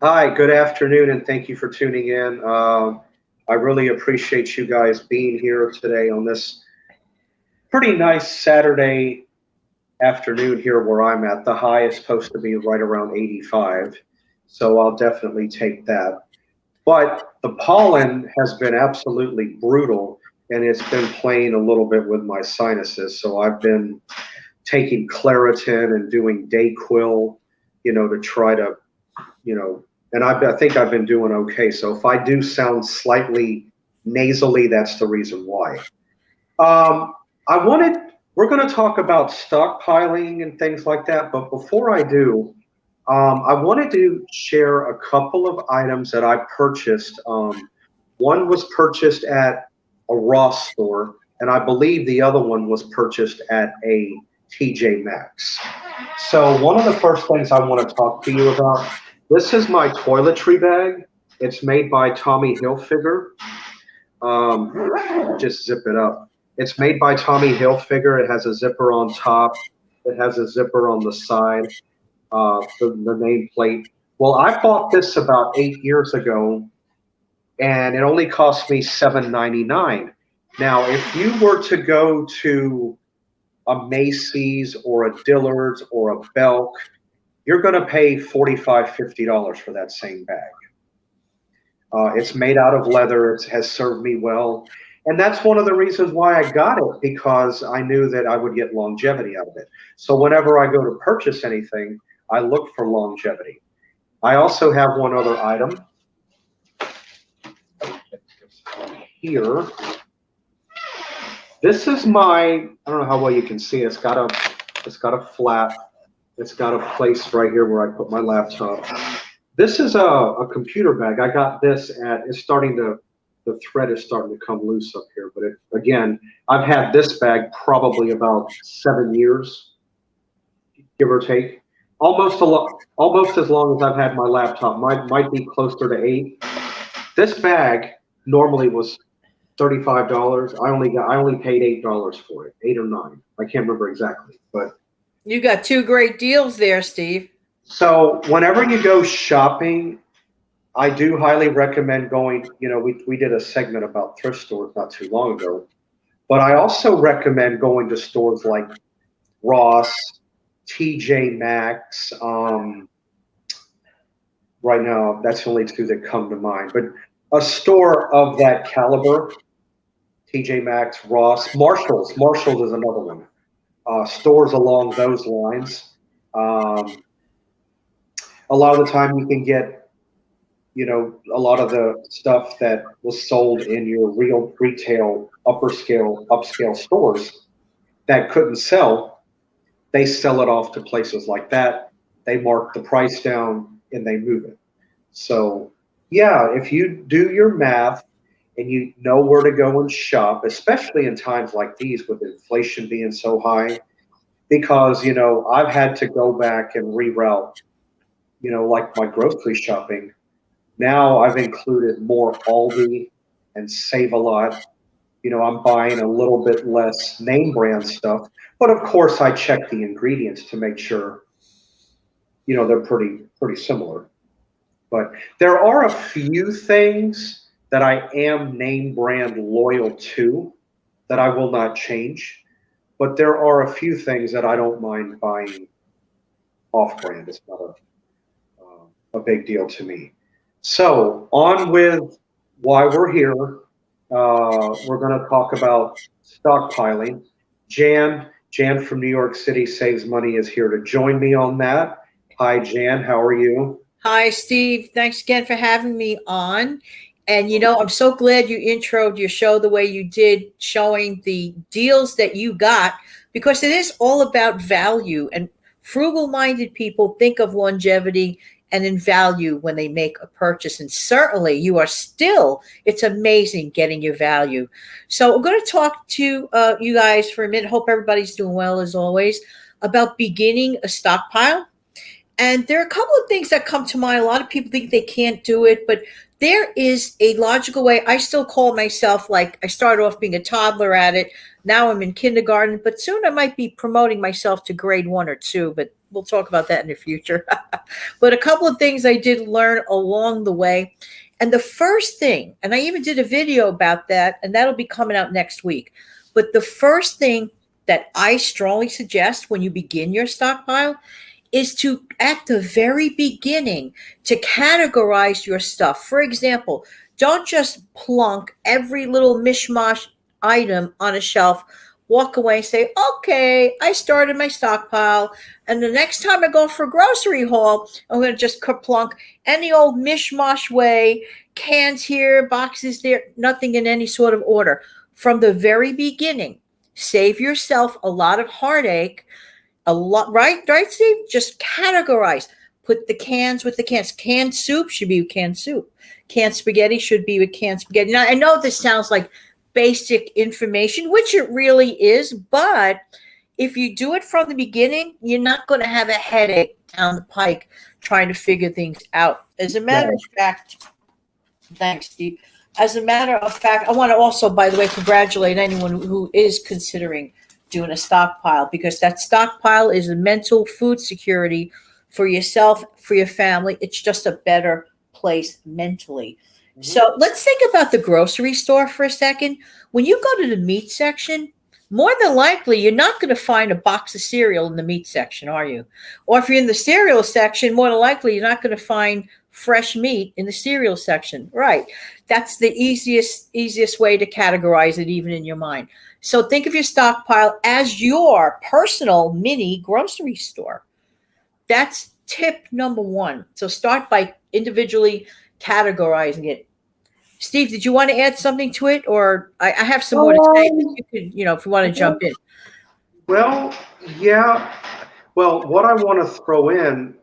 Hi, good afternoon, and thank you for tuning in. I really appreciate you guys being here today on this pretty nice Saturday afternoon here where I'm at. The high is supposed to be right around 85, so I'll definitely take that. But the pollen has been absolutely brutal, and it's been playing a little bit with my sinuses. So I've been taking Claritin and doing Dayquil, to try to and I think I've been doing okay. So if I do sound slightly nasally, that's the reason why. Um, I wanted, we're going to talk about stockpiling and things like that. But before I do, I wanted to share a couple of items that I purchased. One was purchased at a Ross store, and I believe the other one was purchased at a TJ Maxx. So one of the first things I want to talk to you about, this is my toiletry bag. It's made by Tommy Hilfiger. Just zip it up. It's made by Tommy Hilfiger. It has a zipper on top. It has a zipper on the side. The nameplate. Well, I bought this about 8 years ago, and it only cost me $7.99. Now, if you were to go to a Macy's or a Dillard's or a Belk, you're going to pay $45, $50 for that same bag. It's made out of leather. It has served me well. And that's one of the reasons why I got it, because I knew that I would get longevity out of it. So whenever I go to purchase anything, I look for longevity. I also have one other item here. This is I don't know how well you can see it. It's got a flap. It's got a place right here where I put my laptop. This is a computer bag. I got this the thread is starting to come loose up here. But again, I've had this bag probably about 7 years, give or take. Almost as long as I've had my laptop. Might be closer to 8. This bag normally was $35. I only paid $8 for it, 8 or 9. I can't remember exactly, but You got two great deals there, Steve. so whenever you go shopping, I do highly recommend going. We did a segment about thrift stores not too long ago, but I also recommend going to stores like Ross, TJ Maxx. Right now, that's the only two that come to mind. But a store of that caliber, TJ Maxx, Ross, Marshalls. Marshalls is another one. Stores along those lines. Um, a lot of the time, you can get a lot of the stuff that was sold in your real retail upscale stores that couldn't sell. They sell it off to places like that. They mark the price down and they move it. So, yeah, if you do your math and you know where to go and shop, especially in times like these with inflation being so high, because, I've had to go back and reroute, like my grocery shopping. Now I've included more Aldi and Save a Lot. I'm buying a little bit less name brand stuff, but of course I check the ingredients to make sure, they're pretty similar. But there are a few things that I am name brand loyal to that I will not change. But there are a few things that I don't mind buying off brand. It's not a big deal to me. So, on with why we're here. We're going to talk about stockpiling. Jan from New York City Saves Money is here to join me on that. Hi, Jan. How are you? Hi, Steve. Thanks again for having me on. And I'm so glad you introed your show the way you did, showing the deals that you got, because it is all about value. And frugal minded people think of longevity and in value when they make a purchase. And certainly it's amazing getting your value. So I'm going to talk to you guys for a minute. Hope everybody's doing well as always, about beginning a stockpile. And there are a couple of things that come to mind. A lot of people think they can't do it, but there is a logical way. I still call myself, like, I started off being a toddler at it. Now I'm in kindergarten, but soon I might be promoting myself to grade 1 or 2. But we'll talk about that in the future. But a couple of things I did learn along the way. And the first thing, and I even did a video about that, and that'll be coming out next week. But the first thing that I strongly suggest when you begin your stockpile is to, at the very beginning, to categorize your stuff. For example, don't just plunk every little mishmash item on a shelf, walk away and say, okay, I started my stockpile. And the next time I go for a grocery haul, I'm going to just plunk any old mishmash way, cans here, boxes there, nothing in any sort of order. From the very beginning, save yourself a lot of heartache. A lot, right, Steve? Just categorize. Put the cans with the cans. Canned soup should be with canned soup. Canned spaghetti should be with canned spaghetti. Now, I know this sounds like basic information, which it really is, but if you do it from the beginning, you're not going to have a headache down the pike trying to figure things out. As a matter of fact, thanks, Steve. As a matter of fact, I want to also, by the way, congratulate anyone who is considering doing a stockpile, because that stockpile is a mental food security for yourself, for your family. It's just a better place mentally. Mm-hmm. So let's think about the grocery store for a second. When you go to the meat section, more than likely, you're not going to find a box of cereal in the meat section, are you? Or if you're in the cereal section, more than likely, you're not going to find fresh meat in the cereal section. Right. That's the easiest way to categorize it, even in your mind. So think of your stockpile as your personal mini grocery store. That's tip number one. So start by individually categorizing it. Steve, did you want to add something to it? Or I have some more to say, but you could, if you want to jump in. Well, yeah. Well, what I want to throw in,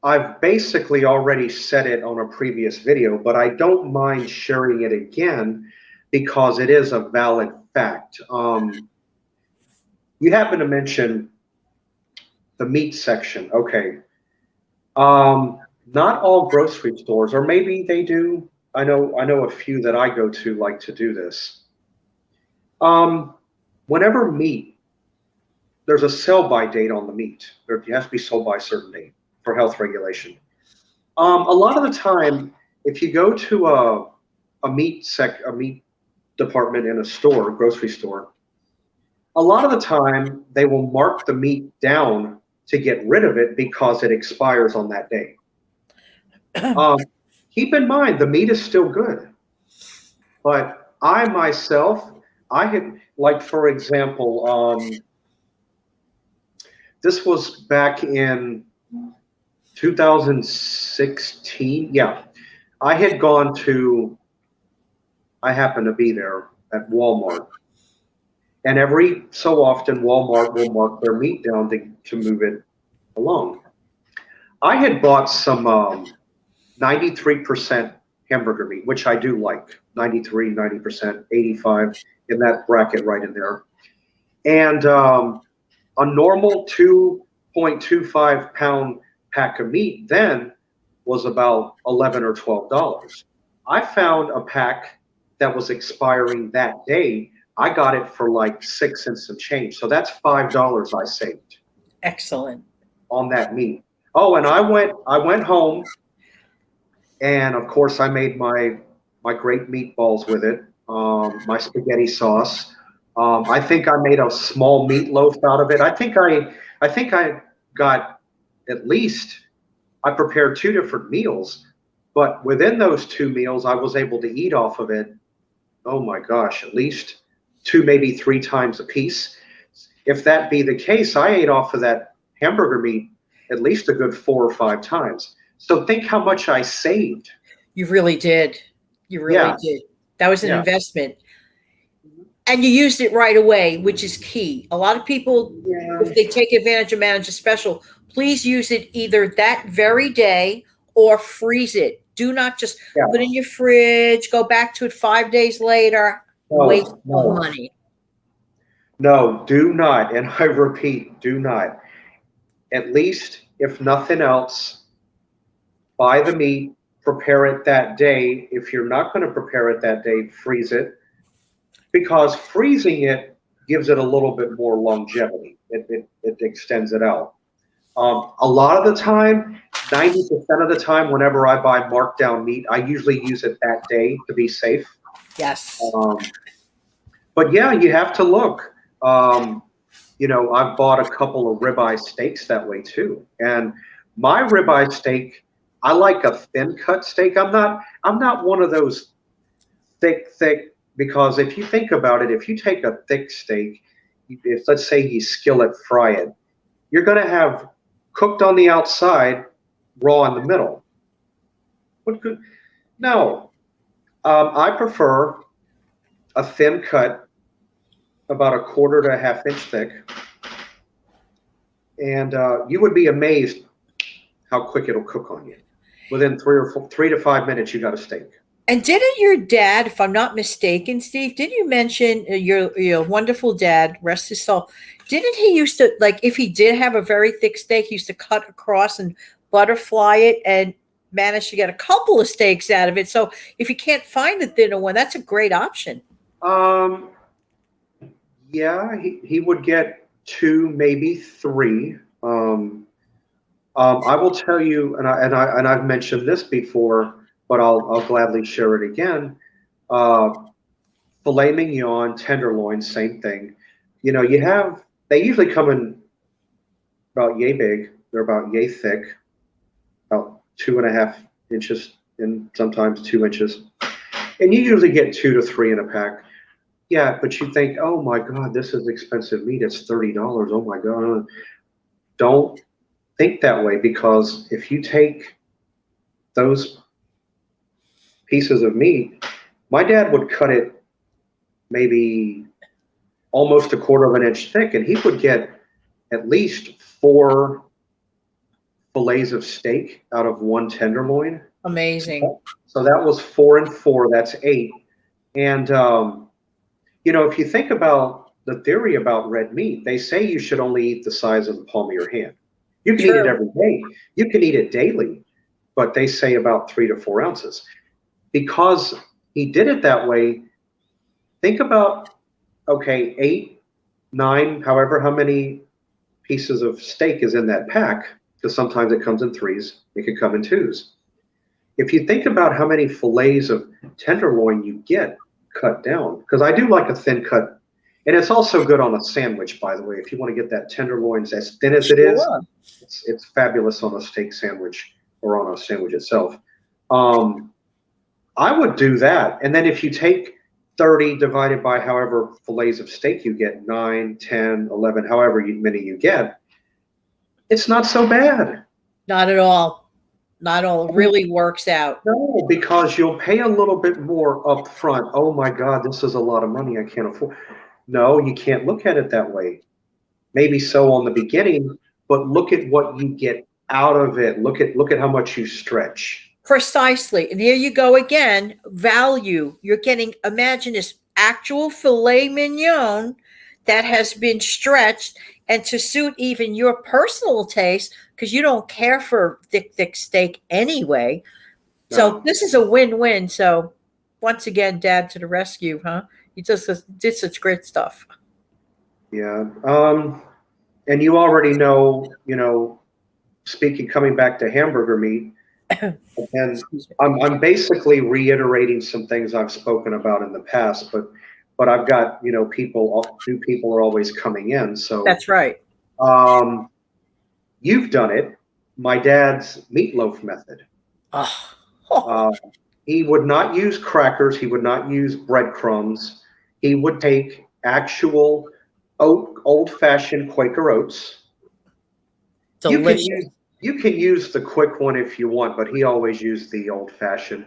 I've basically already said it on a previous video, but I don't mind sharing it again because it is a valid fact. You happen to mention the meat section. Okay. Not all grocery stores, or maybe they do. I know a few that I go to like to do this. Whenever meat, there's a sell-by date on the meat. It has to be sold by a certain date for health regulation. A lot of the time, if you go to a meat department in a store, grocery store, a lot of the time they will mark the meat down to get rid of it because it expires on that day. Keep in mind, the meat is still good. But I myself, I had, like, for example, this was back in 2016. Yeah, I happened to be there at Walmart. And every so often, Walmart will mark their meat down to move it along. I had bought some 93% hamburger meat, which I do like. 93, 90%, 85, in that bracket right in there. And a normal 2.25 pound pack of meat then was about $11 or $12. I found a pack that was expiring that day. I got it for like $6 and some change. So that's $5 I saved. Excellent. On that meat. Oh, and I went home, and of course I made my great meatballs with it, my spaghetti sauce. I think I made a small meatloaf out of it. I think I got at least, I prepared 2 different meals, but within those 2 meals, I was able to eat off of it. Oh my gosh, at least 2, maybe 3 times a piece. If that be the case, I ate off of that hamburger meat at least a good 4 or 5 times. So think how much I saved. You really did. You really did. That was an investment. And you used it right away, which is key. A lot of people, if they take advantage of Manager Special, please use it either that very day or freeze it. Do not just put it in your fridge, go back to it 5 days later, waste more money. No, do not. And I repeat, do not. At least, if nothing else, buy the meat, prepare it that day. If you're not going to prepare it that day, freeze it. Because freezing it gives it a little bit more longevity. It extends it out. A lot of the time, 90% of the time, whenever I buy markdown meat, I usually use it that day to be safe. Yes. Um, but yeah, you have to look. Um, I've bought a couple of ribeye steaks that way too. And my ribeye steak, I like a thin cut steak. I'm not one of those thick, because if you think about it, if you take a thick steak, if let's say you skillet fry it, you're going to have cooked on the outside, raw in the middle. What good? No, I prefer a thin cut, about a quarter to a half inch thick, and you would be amazed how quick it'll cook on you. Within 3 to 5 minutes, you got a steak. And didn't your dad, if I'm not mistaken, Steve, did you mention your wonderful dad, rest his soul? Didn't he used to, like, if he did have a very thick steak, he used to cut across and butterfly it and manage to get a couple of steaks out of it? So if you can't find the thinner one, that's a great option. Um, yeah, he would get two, maybe three. I will tell you, and I've mentioned this before, but I'll gladly share it again. Uh, Filet mignon, tenderloin, same thing. They usually come in about yay big. They're about yay thick, about 2.5 inches, and sometimes 2 inches. And you usually get 2 to 3 in a pack. Yeah, but you think, oh my God, this is expensive meat. It's $30. Oh my God. Don't think that way, because if you take those pieces of meat, my dad would cut it maybe almost a quarter of an inch thick, and he would get at least 4 fillets of steak out of one tenderloin. Amazing. So that was 4 and 4, that's 8. And, if you think about the theory about red meat, they say you should only eat the size of the palm of your hand. You can eat it True. every day, you can eat it daily, but they say about 3 to 4 ounces. Because he did it that way, think about, okay, 8, 9, however, how many pieces of steak is in that pack, because sometimes it comes in threes, it could come in twos. If you think about how many fillets of tenderloin you get cut down, because I do like a thin cut, and it's also good on a sandwich, by the way. If you want to get that tenderloin as thin as it is, Sure. it's fabulous on a steak sandwich or on a sandwich itself. I would do that. And then if you take 30 divided by however fillets of steak you get, 9, 10, 11, however many you get, it's not so bad. Not at all. Not at all. It really works out. No, because you'll pay a little bit more up front. Oh my God, this is a lot of money I can't afford. No, you can't look at it that way. Maybe so on the beginning, but look at what you get out of it. Look at how much you stretch. Precisely. And here you go again. Value. You're getting, imagine this actual filet mignon that has been stretched and to suit even your personal taste, because you don't care for thick steak anyway. So No. this is a win-win. So once again, Dad to the rescue, huh? He just did such great stuff. Yeah. And you already know, coming back to hamburger meat, and I'm basically reiterating some things I've spoken about in the past, but I've got, new people are always coming in. So That's right. you've done it. My dad's meatloaf method. Oh. Uh, he would not use crackers. He would not use breadcrumbs. He would take actual old-fashioned Quaker oats. Delicious. You can use the quick one if you want, but he always used the old-fashioned.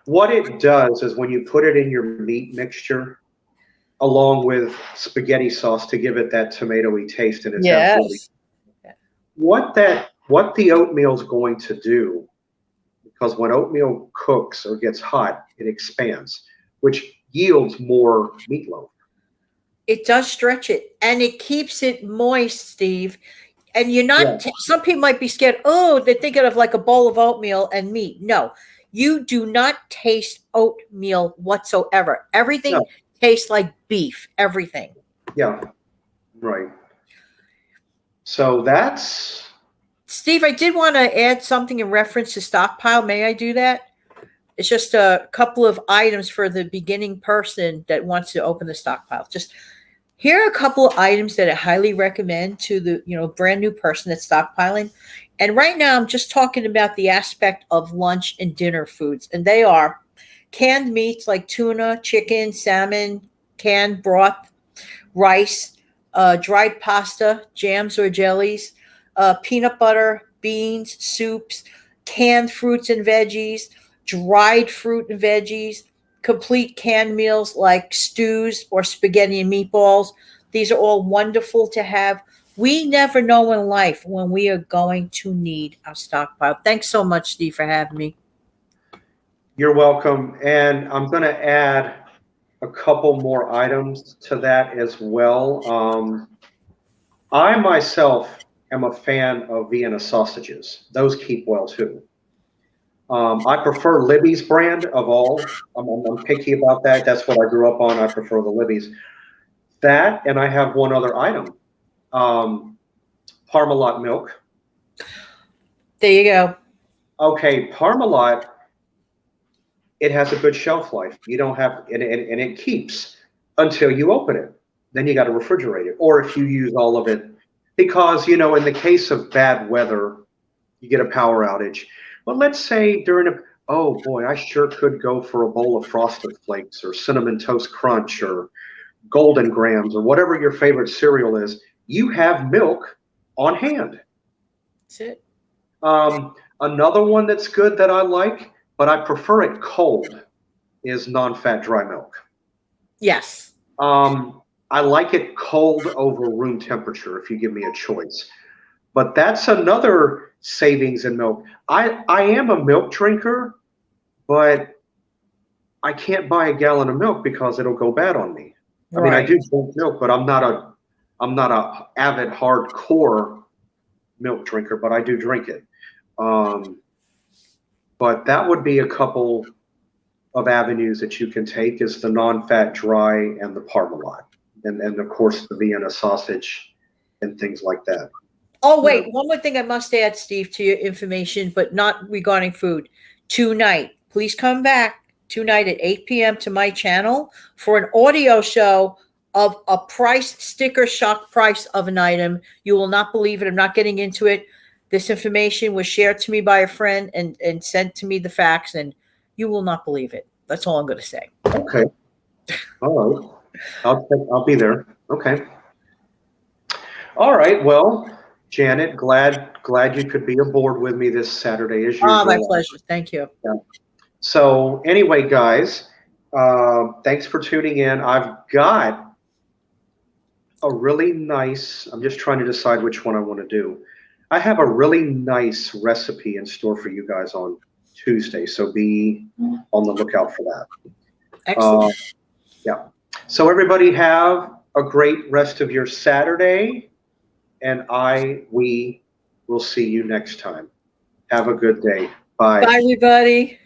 What it does is when you put it in your meat mixture, along with spaghetti sauce to give it that tomatoey taste, and it's absolutely Yes. what the oatmeal's going to do. Because when oatmeal cooks or gets hot, it expands, which yields more meatloaf. It does stretch it and it keeps it moist, Steve. And you're not, Yeah. some people might be scared. Oh, they're thinking of like a bowl of oatmeal and meat. No, you do not taste oatmeal whatsoever. Everything No. tastes like beef, everything. Yeah. Right. So that's Steve, I did want to add something in reference to stockpile. May I do that? It's just a couple of items for the beginning person that wants to open the stockpile. Just here are a couple of items that I highly recommend to the brand new person that's stockpiling. And right now, I'm just talking about the aspect of lunch and dinner foods, and they are canned meats like tuna, chicken, salmon, canned broth, rice, dried pasta, jams or jellies, peanut butter, beans, soups, canned fruits and veggies, dried fruit and veggies, complete canned meals like stews or spaghetti and meatballs. These are all wonderful to have. We never know in life when we are going to need our stockpile. Thanks so much, Steve, for having me. You're welcome. And I'm going to add a couple more items to that as well. I myself am a fan of Vienna sausages. Those keep well too. I prefer Libby's brand of all. I'm picky about that. That's what I grew up on. I prefer the Libby's. That, and I have one other item. Parmalat milk. There you go. Okay, Parmalat, it has a good shelf life. You don't have, and it keeps until you open it. Then you got to refrigerate it. Or if you use all of it, because, in the case of bad weather, you get a power outage. But let's say oh boy, I sure could go for a bowl of Frosted Flakes or Cinnamon Toast Crunch or Golden Grams or whatever your favorite cereal is. You have milk on hand. That's it. Another one that's good that I like, but I prefer it cold, is non-fat dry milk. Yes. I like it cold over room temperature if you give me a choice. But that's another savings in milk. I am a milk drinker, but I can't buy a gallon of milk because it'll go bad on me. I mean, I do drink milk, but I'm not a avid hardcore milk drinker, but I do drink it. But that would be a couple of avenues that you can take, is the non-fat dry and the Parmalat, and of course the Vienna sausage and things like that. Oh, wait, one more thing I must add, Steve, to your information, but not regarding food. Tonight, please come back tonight at 8 p.m. to my channel for an audio show of a price sticker shock price of an item. You will not believe it. I'm not getting into it. This information was shared to me by a friend and sent to me the facts, and you will not believe it. That's all I'm going to say. Okay. All right. I'll be there. Okay. All right. Well, Janet, glad you could be aboard with me this Saturday as usual. My pleasure. Thank you. Yeah. So anyway, guys, thanks for tuning in. I've got a really nice, I'm just trying to decide which one I want to do. I have a really nice recipe in store for you guys on Tuesday, so be on the lookout for that. Excellent. Yeah. So everybody have a great rest of your Saturday, and we will see you next time. Have a good day. Bye. Bye, everybody.